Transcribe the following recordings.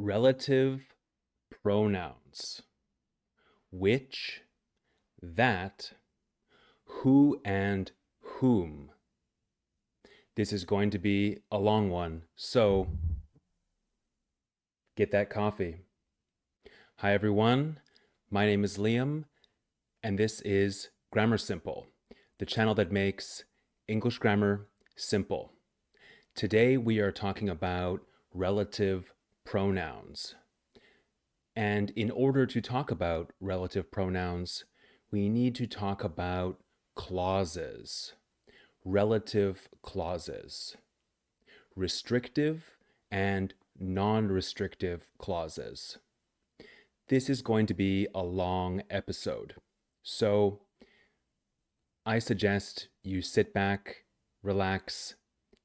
Relative pronouns. Which, that, who, and whom. This is going to be a long one, so get that coffee. Hi, everyone. My name is Liam, and this is Grammar Simple, the channel that makes English grammar simple. Today, we are talking about relative pronouns. And in order to talk about relative pronouns, we need to talk about clauses, relative clauses, restrictive and non-restrictive clauses. This is going to be a long episode, so I suggest you sit back, relax,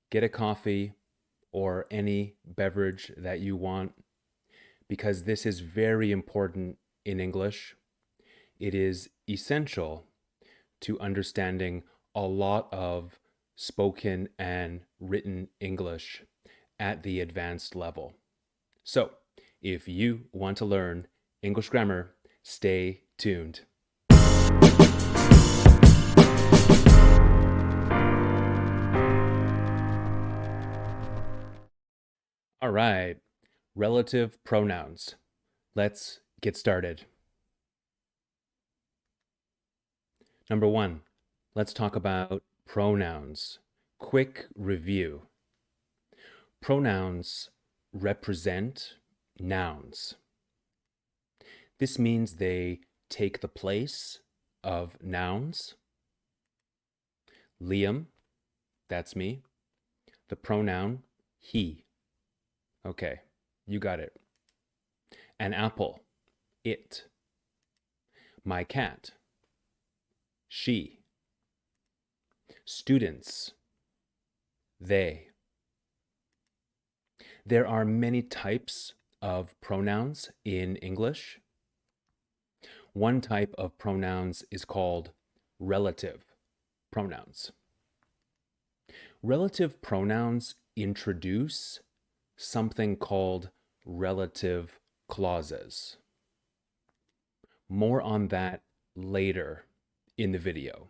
get a coffee or any beverage that you want, because this is very important in English. It is essential to understanding a lot of spoken and written English at the advanced level. So, if you want to learn English grammar, stay tuned. All right, relative pronouns. Let's get started. Number one, let's talk about pronouns. Quick review. Pronouns represent nouns. This means they take the place of nouns. Liam, that's me. The pronoun he. Okay, you got it. An apple, it. My cat, she. Students, they. There are many types of pronouns in English. One type of pronouns is called relative pronouns. Relative pronouns introduce something called relative clauses. More on that later in the video.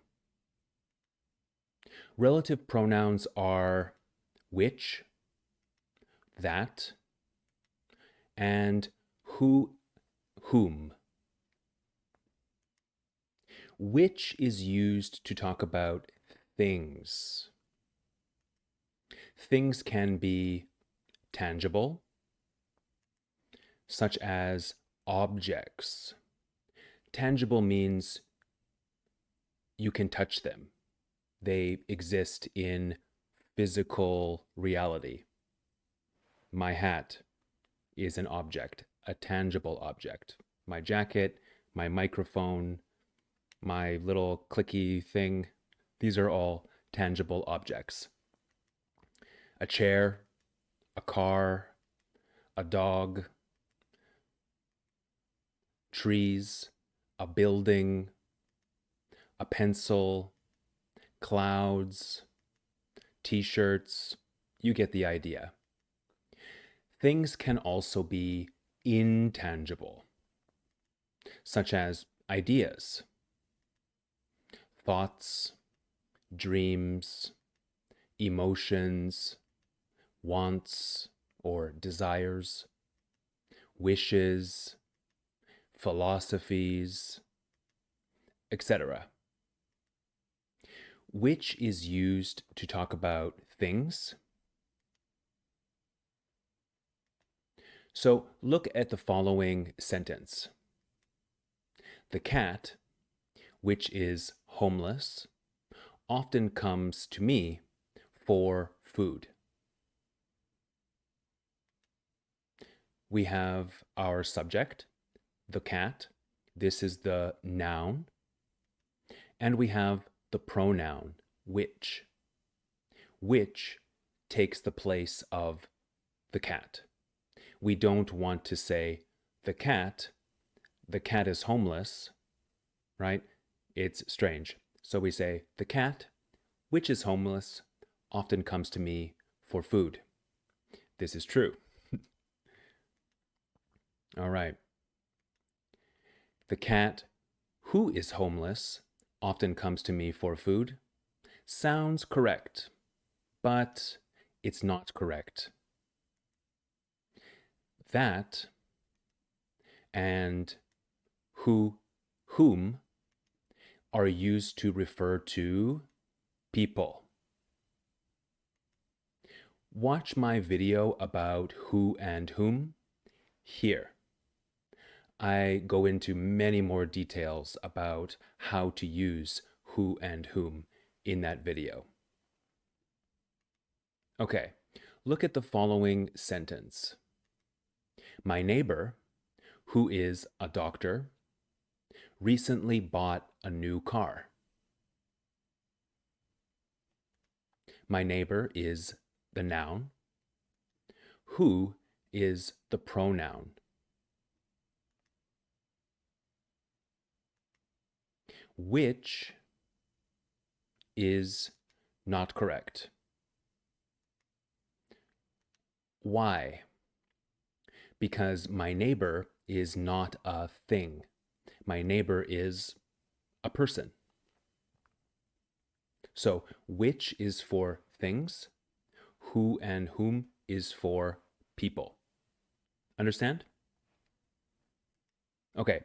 Relative pronouns are which, that, and whom. Which is used to talk about things. Things can be tangible, such as objects. Tangible means you can touch them. They exist in physical reality. My hat is an object, a tangible object. My jacket, my microphone, my little clicky thing, these are all tangible objects. A chair, a car, a dog, trees, a building, a pencil, clouds, t-shirts, you get the idea. Things can also be intangible, such as ideas, thoughts, dreams, emotions, wants or desires, wishes, philosophies, etc. Which is used to talk about things. So look at the following sentence. The cat, which is homeless, often comes to me for food. We have our subject, the cat. This is the noun. And we have the pronoun, which. Which takes the place of the cat. We don't want to say the cat is homeless, right? It's strange. So we say the cat, which is homeless, often comes to me for food. This is true. All right. The cat who is homeless often comes to me for food. Sounds correct, but it's not correct. That and whom are used to refer to people. Watch my video about who and whom here. I go into many more details about how to use who and whom in that video. Okay, look at the following sentence. My neighbor, who is a doctor, recently bought a new car. My neighbor is the noun. Who is the pronoun. Which is not correct. Why? Because my neighbor is not a thing. My neighbor is a person. So, which is for things, who and whom is for people. Understand? Okay,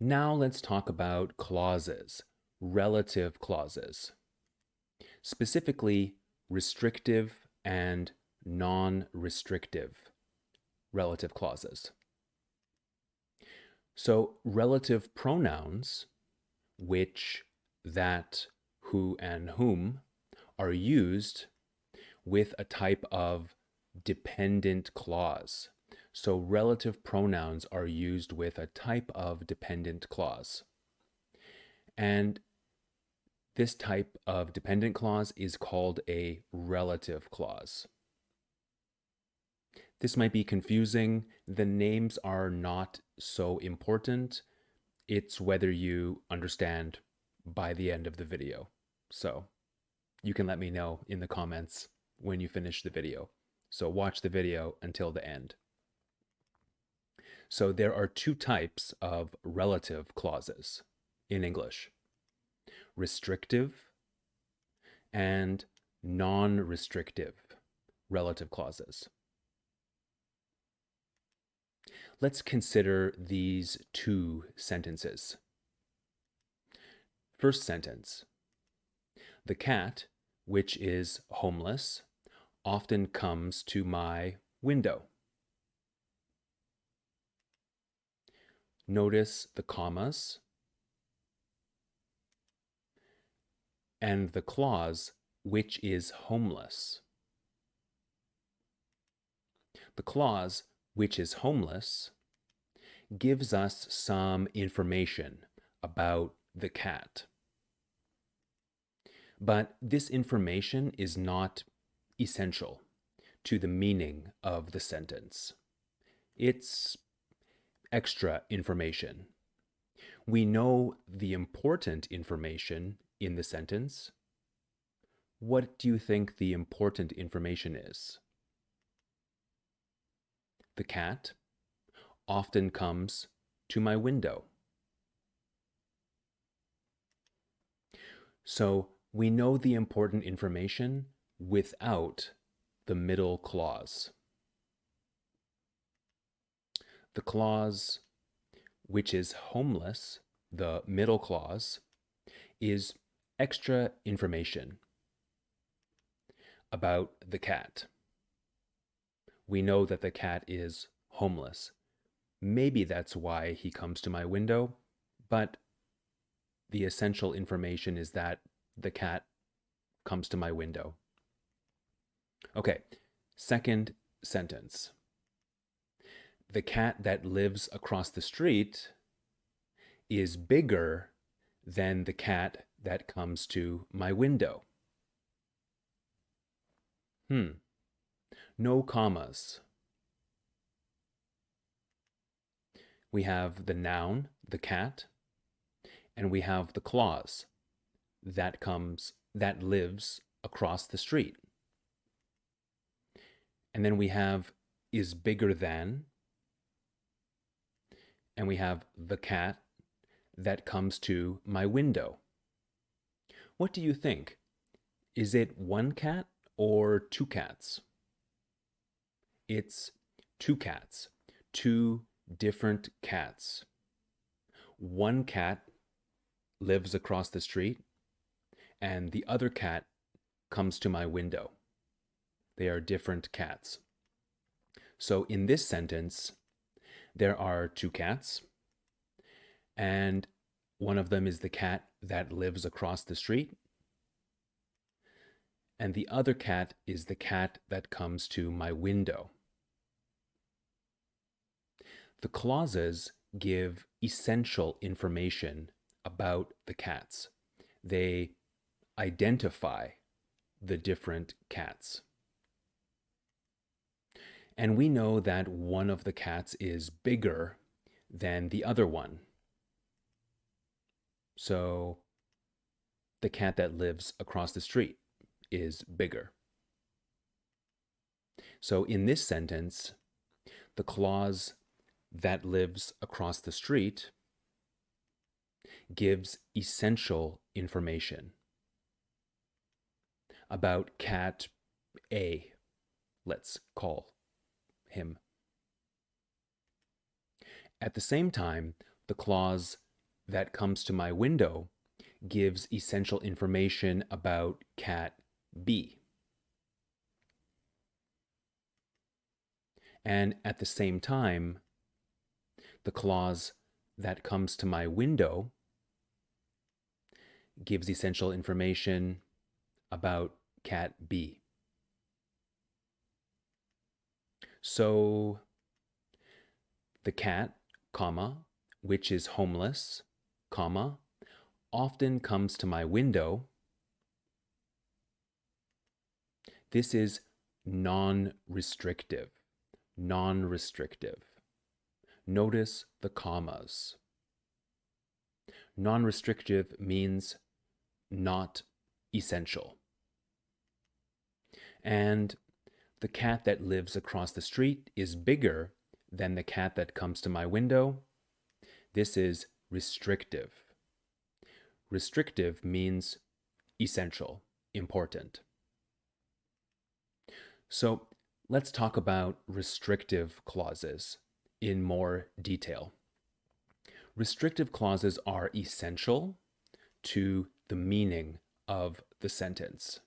now let's talk about clauses, relative clauses, specifically restrictive and non-restrictive relative clauses. So, relative pronouns, which, that, who, and whom, are used with a type of dependent clause. So, relative pronouns are used with a type of dependent clause. And this type of dependent clause is called a relative clause. This might be confusing. The names are not so important. It's whether you understand by the end of the video. So you can let me know in the comments when you finish the video. So watch the video until the end. So there are two types of relative clauses in English: restrictive and non-restrictive relative clauses. Let's consider these two sentences. First sentence. The cat, which is homeless, often comes to my window. Notice the commas and the clause, which is homeless. The clause, which is homeless, gives us some information about the cat. But this information is not essential to the meaning of the sentence. It's extra information. We know the important information in the sentence. What do you think the important information is? The cat often comes to my window. So we know the important information without the middle clause. The clause, which is homeless, the middle clause, is extra information about the cat. We know that the cat is homeless. Maybe that's why he comes to my window, but the essential information is that the cat comes to my window. Okay, second sentence. The cat that lives across the street is bigger than the cat that comes to my window. No commas. We have the noun, the cat, and we have the clause that lives across the street. And then we have is bigger than, and we have the cat that comes to my window. What do you think? Is it one cat or two cats? It's two cats, two different cats. One cat lives across the street, and the other cat comes to my window. They are different cats. So in this sentence, there are two cats, and one of them is the cat that lives across the street, and the other cat is the cat that comes to my window. The clauses give essential information about the cats. They identify the different cats. And we know that one of the cats is bigger than the other one. So the cat that lives across the street is bigger. So in this sentence, the clause that lives across the street gives essential information about cat A. Let's call him. At the same time, the clause that comes to my window gives essential information about cat B. And at the same time, the clause that comes to my window gives essential information about cat B. So the cat, comma, which is homeless, comma, often comes to my window. This is non-restrictive. Non-restrictive. Notice the commas. Non-restrictive means not essential. And the cat that lives across the street is bigger than the cat that comes to my window. This is restrictive. Restrictive means essential, important. So let's talk about restrictive clauses in more detail. Restrictive clauses are essential to the meaning of the sentence.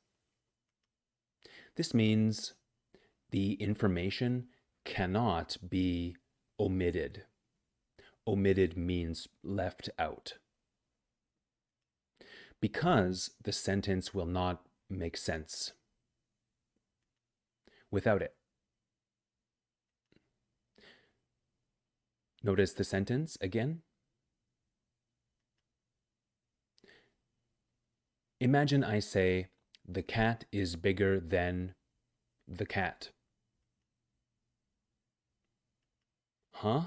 This means the information cannot be omitted. Omitted means left out, because the sentence will not make sense without it. Notice the sentence again. Imagine I say, the cat is bigger than the cat. Huh?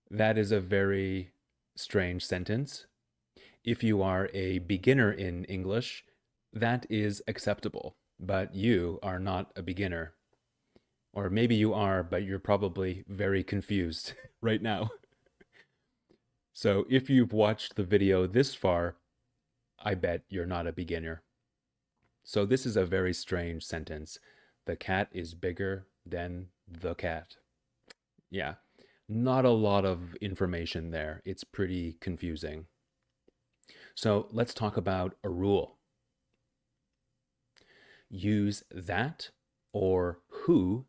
That is a very strange sentence. If you are a beginner in English, that is acceptable, but you are not a beginner. Or maybe you are, but you're probably very confused right now. So if you've watched the video this far, I bet you're not a beginner. So this is a very strange sentence. The cat is bigger than the cat. Yeah, not a lot of information there. It's pretty confusing. So let's talk about a rule. Use that or who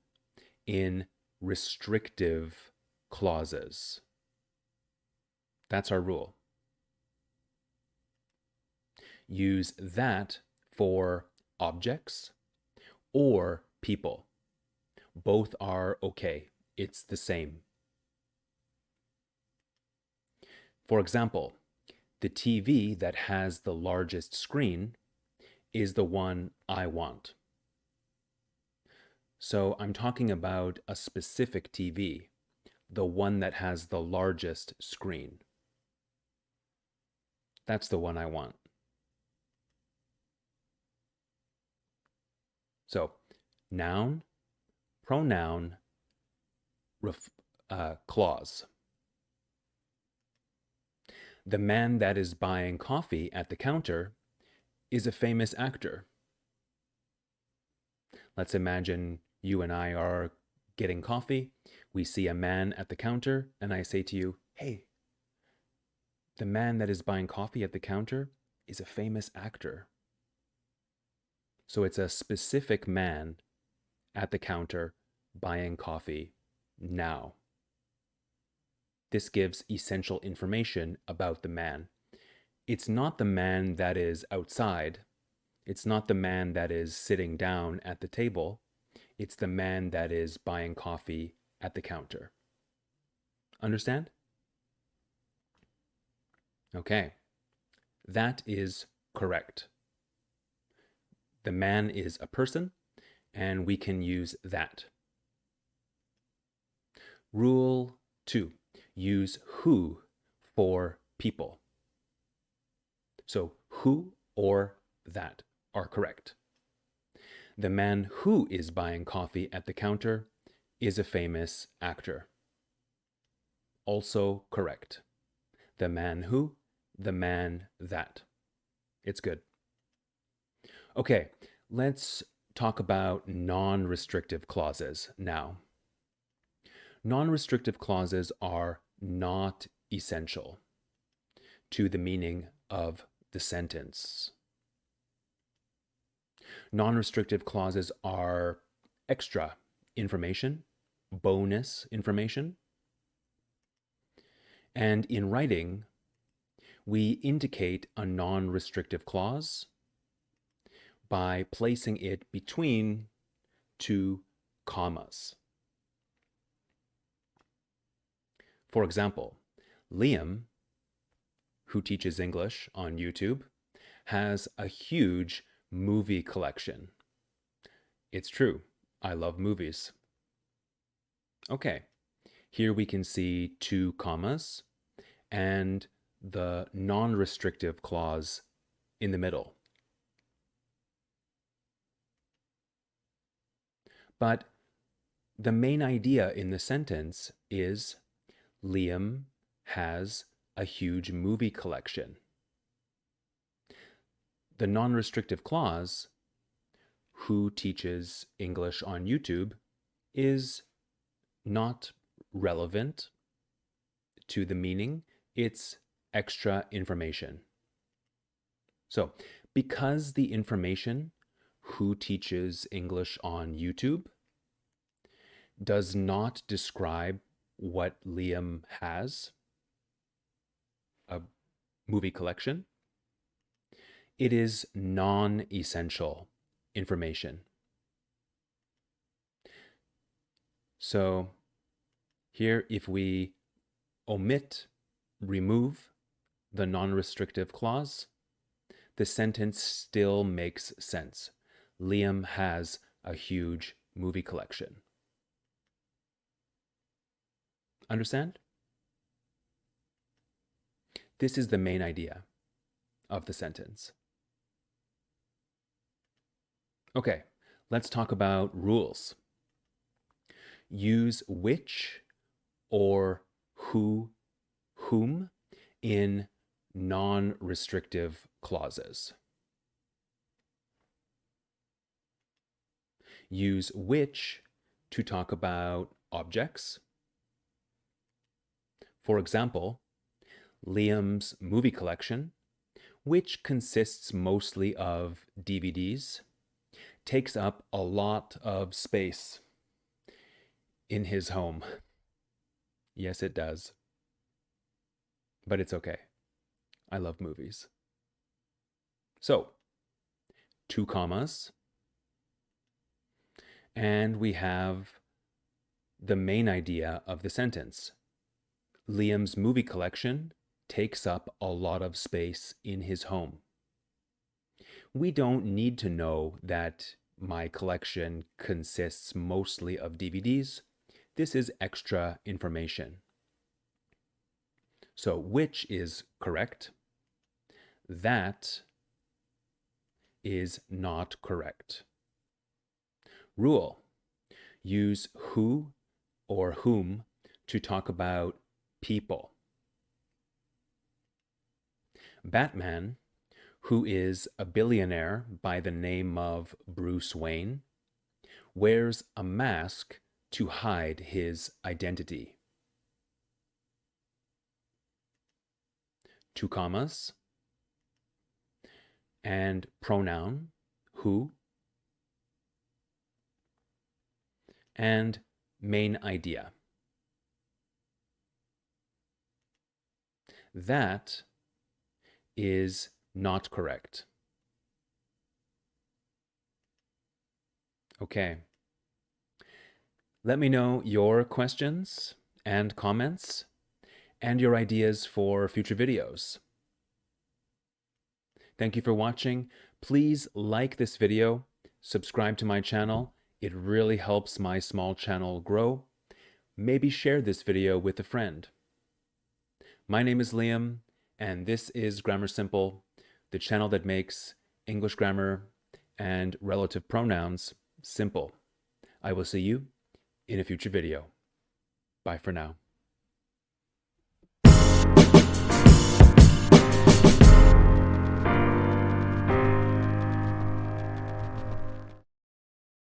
in restrictive clauses. That's our rule. Use that for objects or people. Both are okay. It's the same. For example, the TV that has the largest screen is the one I want. So I'm talking about a specific TV, the one that has the largest screen. That's the one I want. So, noun, pronoun, clause. The man that is buying coffee at the counter is a famous actor. Let's imagine you and I are getting coffee. We see a man at the counter, and I say to you, hey, the man that is buying coffee at the counter is a famous actor. So it's a specific man at the counter buying coffee now. This gives essential information about the man. It's not the man that is outside. It's not the man that is sitting down at the table. It's the man that is buying coffee at the counter. Understand? Okay, that is correct. The man is a person, and we can use that. Rule 2, use who for people. So who or that are correct. The man who is buying coffee at the counter is a famous actor. Also correct. The man who, the man that. It's good. Okay, let's talk about non-restrictive clauses now. Non-restrictive clauses are not essential to the meaning of the sentence. Non-restrictive clauses are extra information, bonus information. And in writing, we indicate a non-restrictive clause by placing it between two commas. For example, Liam, who teaches English on YouTube, has a huge movie collection. It's true. I love movies. Okay, here we can see two commas and the non-restrictive clause in the middle. But the main idea in the sentence is Liam has a huge movie collection. The non-restrictive clause, who teaches English on YouTube, is not relevant to the meaning. It's extra information. So, because the information, who teaches English on YouTube, does not describe what Liam has, a movie collection, it is non-essential information. So here, if we remove the non-restrictive clause, the sentence still makes sense. Liam has a huge movie collection. Understand? This is the main idea of the sentence. Okay, let's talk about rules. Use which or whom in non-restrictive clauses. Use which to talk about objects. For example, Liam's movie collection, which consists mostly of DVDs, takes up a lot of space in his home. Yes, it does. But it's okay. I love movies. So, two commas, and we have the main idea of the sentence. Liam's movie collection takes up a lot of space in his home. We don't need to know that my collection consists mostly of DVDs. This is extra information. So which is correct? That is not correct. Rule: use who or whom to talk about people. Batman, who is a billionaire by the name of Bruce Wayne, wears a mask to hide his identity. Two commas. And pronoun, who. And main idea. That is not correct. Okay. Let me know your questions and comments and your ideas for future videos. Thank you for watching. Please like this video, subscribe to my channel. It really helps my small channel grow. Maybe share this video with a friend. My name is Liam, and this is Grammar Simple, the channel that makes English grammar and relative pronouns simple. I will see you in a future video. Bye for now.